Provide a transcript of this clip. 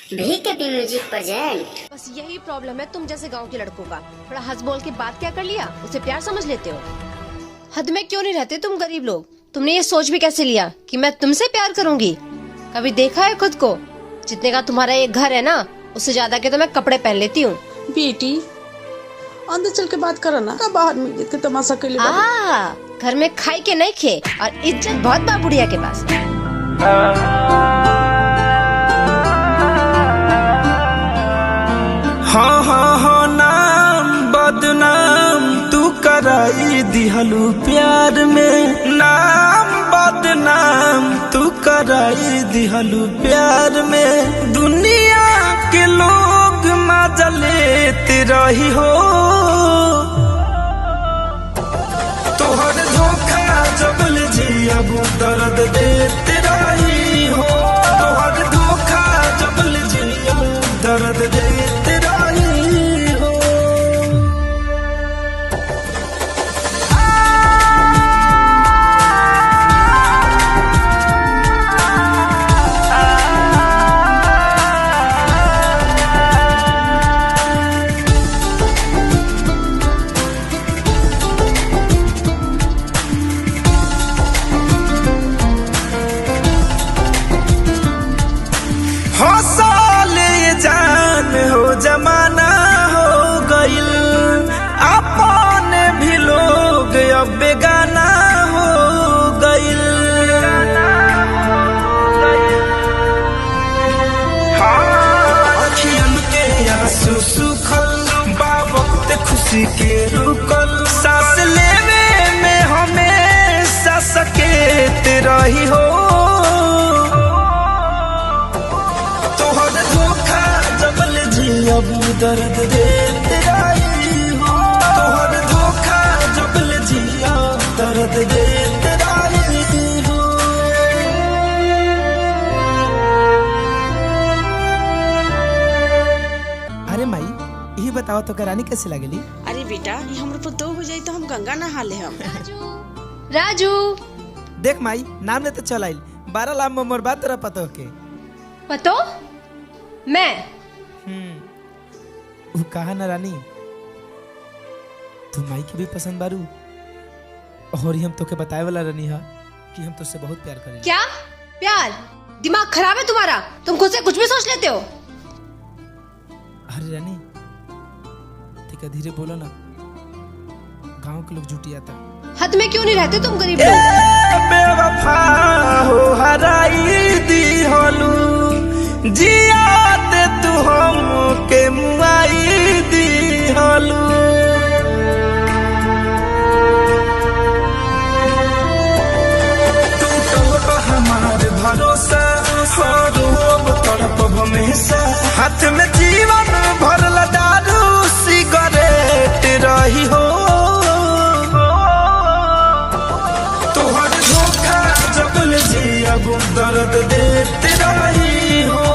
VKP music present. बस यही problem है तुम जैसे गांव के लड़कों का। थोड़ा हंस बोल के बात क्या कर लिया, उसे प्यार समझ लेते हो। हद में क्यों नहीं रहते तुम गरीब लोग। तुमने ये सोच भी कैसे लिया कि मैं तुमसे प्यार करूंगी। कभी देखा है खुद को? जितने का तुम्हारा ये घर है ना, उससे ज्यादा के तो मैं कपड़े पहन लेती हूँ। बेटी अंदर चल के बात करो ना, का बाहर में देख के तमाशा कर ले। घर में खाई के नहीं खे और इज्जत बहुत बा बुढ़िया के पास। हाँ हाँ हाँ नाम बदनाम तू कराई दिहलू प्यार में, नाम बदनाम तू कराई दिहलू प्यार में। दुनिया के लोग मजा लेते रही हो, तोहर धोखा जबल जियब दर्द देते रही हो, तोहर धोखा जबल जियब दर्द देते रही हो। हौसले जान हो जमाना हो गइल, अपन भी लोग अब बेगाना हो गइल। अखियन के आंसू सुखल बा वक्त खुशी के रुकल, सांस लेवे में हमेशा सकेत रही हो, अब दर्द देते रही हो, तोहर धोखा जबल जिया दर्द देते रही हो। अरे माई यही बताओ तो रानी कैसे लगेली? अरे बेटा ये हमरे पर दो हो जाई तो हम गंगा नहा ले। हम राजू देख माई नाम लेते चल आइल 12 लाख में मोर बात तेरा पतो के पतो मैं वो कहा ना रानी, तू माई के भी पसंद बारू और हम तो के बताए वाला रानी हा कि हम तुझसे बहुत प्यार करें। क्या प्यार? दिमाग खराब है तुम्हारा, तुम खुद से कुछ भी सोच लेते हो। अरे रानी ठीक है धीरे बोलो ना, गांव के लोग जुटी आता। हद में क्यों नहीं रहते तुम गरीब लोग। बेवफा हो हराई दी होलू, जियात तू हम के मुआई दी होलू। टूटो हमार भरोसा रोब तड़प हमेशा, हाथ में जीवन भरल दारू सिगरेट रही हो, तोहर धोखा जबल जियब दर्द देते रही हो।